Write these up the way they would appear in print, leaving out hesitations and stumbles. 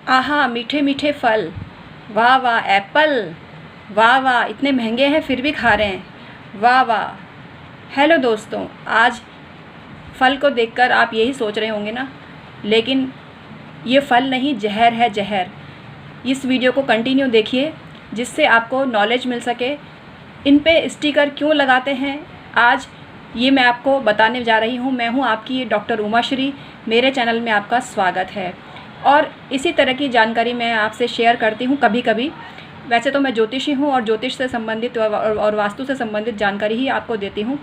आहा मीठे मीठे फल, वाह वाह एप्पल, वाह वाह इतने महंगे हैं फिर भी खा रहे हैं, वाह वाह। हेलो दोस्तों, आज फल को देखकर आप यही सोच रहे होंगे ना, लेकिन ये फल नहीं जहर है जहर। इस वीडियो को कंटिन्यू देखिए जिससे आपको नॉलेज मिल सके। इन पे स्टिकर क्यों लगाते हैं आज ये मैं आपको बताने जा रही हूँ। मैं हूँ आपकी डॉक्टर उमाश्री, मेरे चैनल में आपका स्वागत है। और इसी तरह की जानकारी मैं आपसे शेयर करती हूँ कभी कभी। वैसे तो मैं ज्योतिषी हूँ और ज्योतिष से संबंधित और वास्तु से संबंधित जानकारी ही आपको देती हूँ,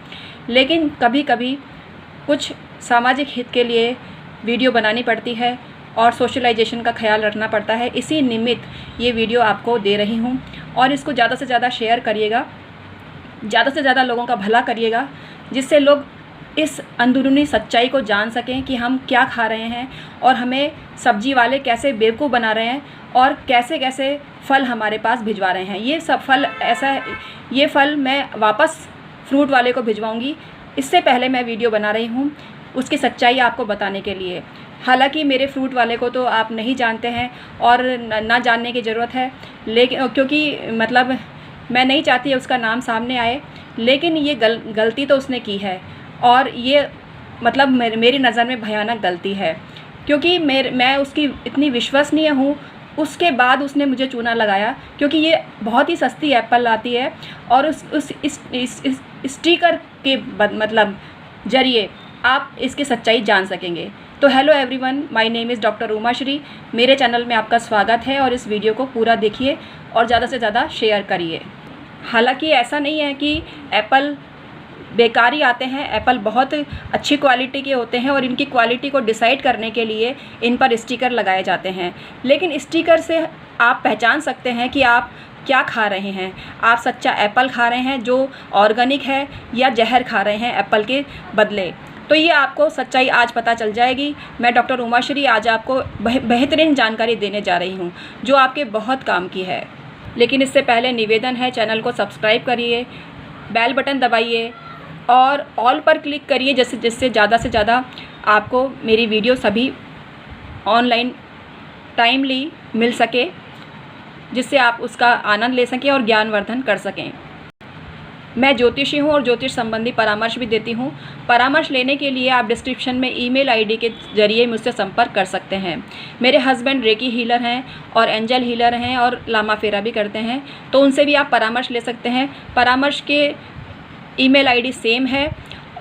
लेकिन कभी कभी कुछ सामाजिक हित के लिए वीडियो बनानी पड़ती है और सोशलाइजेशन का ख्याल रखना पड़ता है। इसी निमित्त ये वीडियो आपको दे रही हूँ और इसको ज़्यादा से ज़्यादा शेयर करिएगा, ज़्यादा से ज़्यादा लोगों का भला करिएगा, जिससे लोग इस अंदरूनी सच्चाई को जान सकें कि हम क्या खा रहे हैं और हमें सब्जी वाले कैसे बेवकूफ़ बना रहे हैं और कैसे कैसे फल हमारे पास भिजवा रहे हैं। ये सब फल ऐसा है, ये फल मैं वापस फ्रूट वाले को भिजवाऊंगी। इससे पहले मैं वीडियो बना रही हूँ उसकी सच्चाई आपको बताने के लिए। हालांकि मेरे फ्रूट वाले को तो आप नहीं जानते हैं और ना जानने की ज़रूरत है, लेकिन क्योंकि मतलब मैं नहीं चाहती उसका नाम सामने आए, लेकिन ये गलती तो उसने की है और ये मतलब मेरी नज़र में भयानक गलती है, क्योंकि मैं उसकी इतनी विश्वसनीय हूँ। उसके बाद उसने मुझे चूना लगाया, क्योंकि ये बहुत ही सस्ती एप्पल आती है और इस स्टिकर के मतलब ज़रिए आप इसकी सच्चाई जान सकेंगे। तो hello everyone, my name is doctor Umashree, मेरे चैनल में आपका स्वागत है और इस वीडियो को पूरा देखिए और ज़्यादा से ज़्यादा शेयर करिए। हालांकि ऐसा नहीं है कि एप्पल बेकार ही आते हैं, एप्पल बहुत अच्छी क्वालिटी के होते हैं और इनकी क्वालिटी को डिसाइड करने के लिए इन पर स्टिकर लगाए जाते हैं। लेकिन स्टिकर से आप पहचान सकते हैं कि आप क्या खा रहे हैं। आप सच्चा एप्पल खा रहे हैं जो ऑर्गेनिक है या जहर खा रहे हैं एप्पल के बदले। तो ये आपको सच्चाई आज पता चल जाएगी। मैं डॉक्टर उमाश्री आज आपको बेहतरीन जानकारी देने जा रही हूँ जो आपके बहुत काम की है। लेकिन इससे पहले निवेदन है, चैनल को सब्सक्राइब करिए, बेल बटन दबाइए और ऑल पर क्लिक करिए जिससे ज़्यादा से ज़्यादा आपको मेरी वीडियो सभी ऑनलाइन टाइमली मिल सके, जिससे आप उसका आनंद ले सकें और ज्ञानवर्धन कर सकें। मैं ज्योतिषी हूँ और ज्योतिष संबंधी परामर्श भी देती हूँ। परामर्श लेने के लिए आप डिस्क्रिप्शन में ईमेल आईडी के ज़रिए मुझसे संपर्क कर सकते हैं। मेरे हस्बैंड रेकी हीलर हैं और एंजल हीलर हैं और लामा फेरा भी करते हैं, तो उनसे भी आप परामर्श ले सकते हैं। परामर्श के ईमेल आईडी सेम है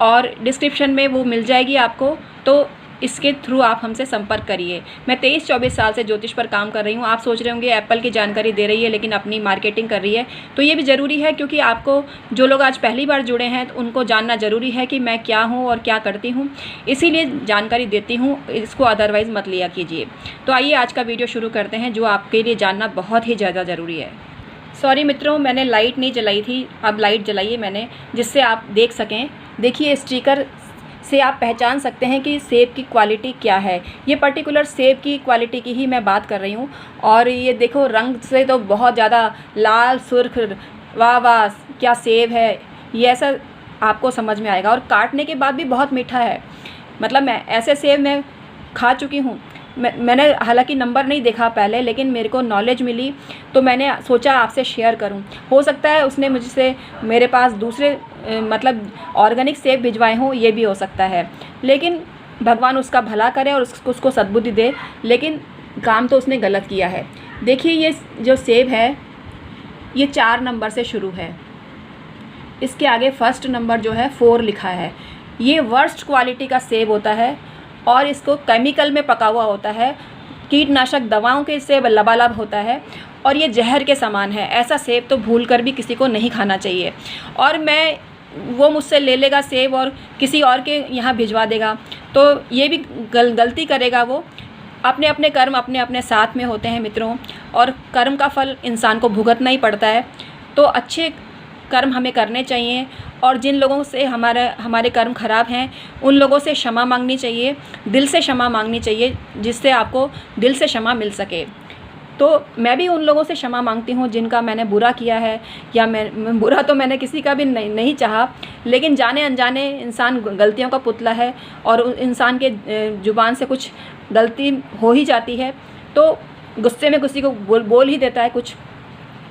और डिस्क्रिप्शन में वो मिल जाएगी आपको, तो इसके थ्रू आप हमसे संपर्क करिए। मैं 23-24 साल से ज्योतिष पर काम कर रही हूँ। आप सोच रहे होंगे एप्पल की जानकारी दे रही है लेकिन अपनी मार्केटिंग कर रही है, तो ये भी ज़रूरी है, क्योंकि आपको जो लोग आज पहली बार जुड़े हैं तो उनको जानना ज़रूरी है कि मैं क्या हूँ और क्या करती हूँ, इसीलिए जानकारी देती हूँ, इसको अदरवाइज़ मत लिया कीजिए। तो आइए आज का वीडियो शुरू करते हैं जो आपके लिए जानना बहुत ही ज़्यादा ज़रूरी है। सॉरी मित्रों, मैंने लाइट नहीं जलाई थी, अब लाइट जलाई है मैंने, जिससे आप देख सकें। देखिए स्टिकर से आप पहचान सकते हैं कि सेब की क्वालिटी क्या है। ये पर्टिकुलर सेब की क्वालिटी की ही मैं बात कर रही हूँ। और ये देखो रंग से तो बहुत ज़्यादा लाल सुर्ख, वाह वाह क्या सेब है, ये ऐसा आपको समझ में आएगा। और काटने के बाद भी बहुत मीठा है। मतलब मैं ऐसे सेब मैं खा चुकी हूँ। मैंने हालांकि नंबर नहीं देखा पहले, लेकिन मेरे को नॉलेज मिली तो मैंने सोचा आपसे शेयर करूं। हो सकता है उसने मुझसे मेरे पास दूसरे मतलब ऑर्गेनिक सेब भिजवाए हों, ये भी हो सकता है। लेकिन भगवान उसका भला करे और उसको सद्बुद्धि दे, लेकिन काम तो उसने गलत किया है। देखिए ये जो सेब है ये 4 नंबर से शुरू है, इसके आगे फर्स्ट नंबर जो है 4 लिखा है। ये वर्स्ट क्वालिटी का सेब होता है और इसको केमिकल में पका हुआ होता है, कीटनाशक दवाओं के से लबालब होता है और ये जहर के समान है। ऐसा सेब तो भूलकर भी किसी को नहीं खाना चाहिए। और वो मुझसे ले लेगा सेब और किसी और के यहाँ भिजवा देगा, तो ये भी गलती करेगा। वो अपने अपने कर्म अपने अपने साथ में होते हैं मित्रों, और कर्म का फल इंसान को भुगतना ही पड़ता है। तो अच्छे कर्म हमें करने चाहिए और जिन लोगों से हमारे कर्म खराब हैं उन लोगों से क्षमा मांगनी चाहिए, दिल से क्षमा मांगनी चाहिए, जिससे आपको दिल से क्षमा मिल सके। तो मैं भी उन लोगों से क्षमा मांगती हूँ जिनका मैंने बुरा किया है, या मैं बुरा तो मैंने किसी का भी नहीं चाहा, लेकिन जाने अनजाने इंसान गलतियों का पुतला है और इंसान के ज़ुबान से कुछ गलती हो ही जाती है। तो गुस्से में किसी को बोल ही देता है कुछ।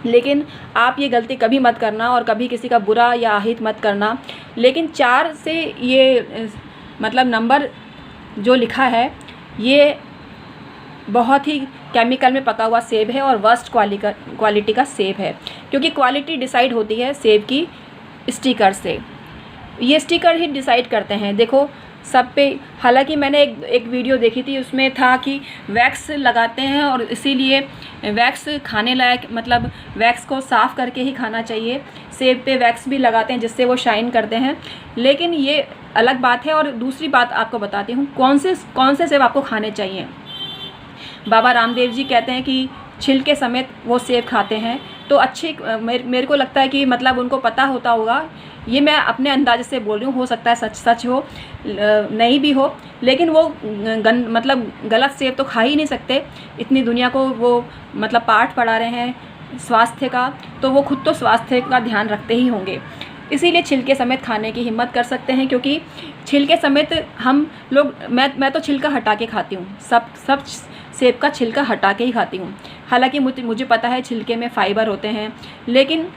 लेकिन आप ये गलती कभी मत करना और कभी किसी का बुरा या अहित मत करना। लेकिन 4 से ये मतलब नंबर जो लिखा है ये बहुत ही केमिकल में पका हुआ सेब है और वर्स्ट क्वालिटी का सेब है, क्योंकि क्वालिटी डिसाइड होती है सेब की स्टिकर से। ये स्टिकर ही डिसाइड करते हैं। देखो सब पे, हालांकि मैंने एक वीडियो देखी थी, उसमें था कि वैक्स लगाते हैं और इसीलिए वैक्स खाने लायक, मतलब वैक्स को साफ़ करके ही खाना चाहिए। सेब पे वैक्स भी लगाते हैं जिससे वो शाइन करते हैं, लेकिन ये अलग बात है। और दूसरी बात आपको बताती हूँ कौन से सेब आपको खाने चाहिए। बाबा रामदेव जी कहते हैं कि छिलके समेत वो सेब खाते हैं, तो अच्छे मेरे को लगता है कि मतलब उनको पता होता होगा। ये मैं अपने अंदाजे से बोल रही हूँ, हो सकता है सच हो, नहीं भी हो, लेकिन वो मतलब गलत सेब तो खा ही नहीं सकते। इतनी दुनिया को वो मतलब पाठ पढ़ा रहे हैं स्वास्थ्य का, तो वो खुद तो स्वास्थ्य का ध्यान रखते ही होंगे। इसीलिए छिलके समेत खाने की हिम्मत कर सकते हैं, क्योंकि छिलके समेत हम लोग, मैं तो छिलका हटा के खाती हूँ, सब सेब का छिलका हटा के ही खाती हूँ। हालांकि मुझे पता है छिलके में फ़ाइबर होते हैं, लेकिन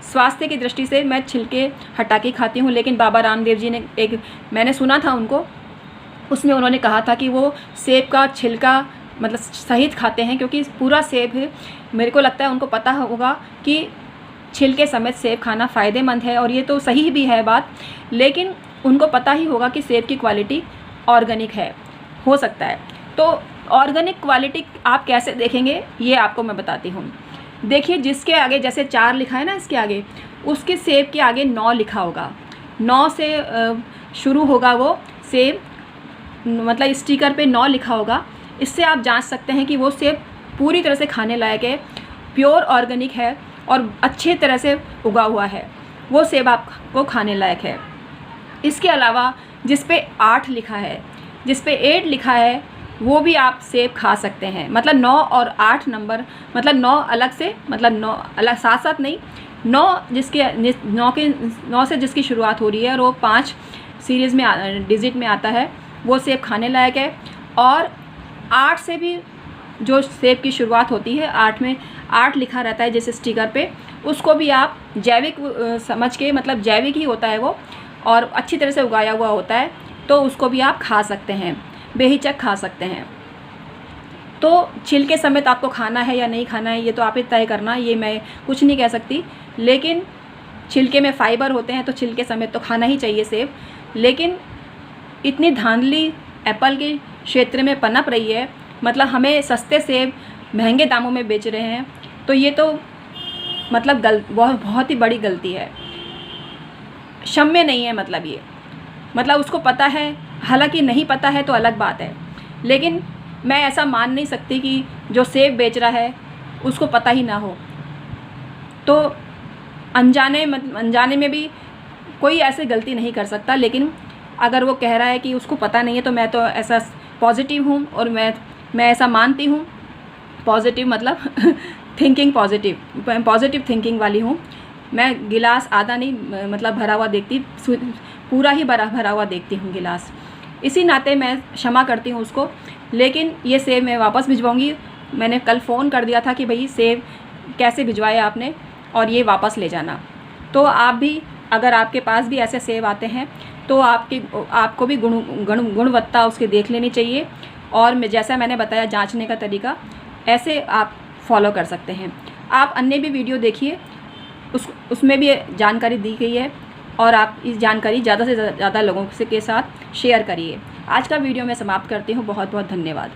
स्वास्थ्य की दृष्टि से मैं छिलके हटा के खाती हूँ। लेकिन बाबा रामदेव जी ने मैंने सुना था उनको, उसमें उन्होंने कहा था कि वो सेब का छिलका मतलब सहित खाते हैं, क्योंकि पूरा सेब, मेरे को लगता है उनको पता होगा कि छिलके समेत सेब खाना फ़ायदेमंद है, और ये तो सही भी है बात। लेकिन उनको पता ही होगा कि सेब की क्वालिटी ऑर्गेनिक है, हो सकता है। तो ऑर्गेनिक क्वालिटी आप कैसे देखेंगे ये आपको मैं बताती हूँ। देखिए जिसके आगे जैसे 4 लिखा है ना, इसके आगे, उसके सेब के आगे 9 लिखा होगा। 9 से शुरू होगा वो सेब, मतलब स्टिकर पे 9 लिखा होगा। इससे आप जांच सकते हैं कि वो सेब पूरी तरह से खाने लायक है, प्योर ऑर्गेनिक है और अच्छे तरह से उगा हुआ है, वो सेब आपको खाने लायक है। इसके अलावा जिस पे 8 लिखा है, जिस पे 8 लिखा है, वो भी आप सेब खा सकते हैं। मतलब 9 और 8 नंबर, मतलब 9 अलग से, मतलब 9 अलग साथ साथ नहीं, 9 से जिसकी शुरुआत हो रही है और वो 5 सीरीज़ में डिजिट में आता है, वो सेब खाने लायक है। और 8 से भी जो सेब की शुरुआत होती है, 8 में 8 लिखा रहता है जिस स्टिकर पे, उसको भी आप जैविक समझ के, मतलब जैविक ही होता है वो और अच्छी तरह से उगाया हुआ होता है, तो उसको भी आप खा सकते हैं, बेहिचक खा सकते हैं। तो छिलके समेत आपको खाना है या नहीं खाना है ये तो आप ही तय करना, ये मैं कुछ नहीं कह सकती। लेकिन छिलके में फ़ाइबर होते हैं तो छिलके समेत तो खाना ही चाहिए सेब। लेकिन इतनी धांधली एप्पल के क्षेत्र में पनप रही है, मतलब हमें सस्ते सेब महंगे दामों में बेच रहे हैं, तो ये तो मतलब बहुत ही बड़ी गलती है, क्षम्य नहीं है। मतलब ये, मतलब उसको पता है, हालांकि नहीं पता है तो अलग बात है, लेकिन मैं ऐसा मान नहीं सकती कि जो सेब बेच रहा है उसको पता ही ना हो। तो अनजाने में भी कोई ऐसे गलती नहीं कर सकता। लेकिन अगर वो कह रहा है कि उसको पता नहीं है, तो मैं तो ऐसा पॉजिटिव हूँ और मैं ऐसा मानती हूँ। पॉजिटिव मतलब पॉजिटिव थिंकिंग वाली हूँ मैं। गिलास आधा नहीं मतलब भरा हुआ देखती, पूरा ही भरा हुआ देखती हूँ गिलास। इसी नाते मैं क्षमा करती हूँ उसको। लेकिन ये सेब मैं वापस भिजवाऊँगी। मैंने कल फ़ोन कर दिया था कि भाई सेब कैसे भिजवाए आपने, और ये वापस ले जाना। तो आप भी, अगर आपके पास भी ऐसे सेब आते हैं तो आपको भी गुणवत्ता उसकी देख लेनी चाहिए। और जैसा मैंने बताया जांचने का तरीका, ऐसे आप फॉलो कर सकते हैं। आप अन्य भी वीडियो देखिए, उसमें भी जानकारी दी गई है, और आप इस जानकारी ज़्यादा से ज़्यादा लोगों के साथ शेयर करिए। आज का वीडियो मैं समाप्त करती हूँ। बहुत बहुत धन्यवाद।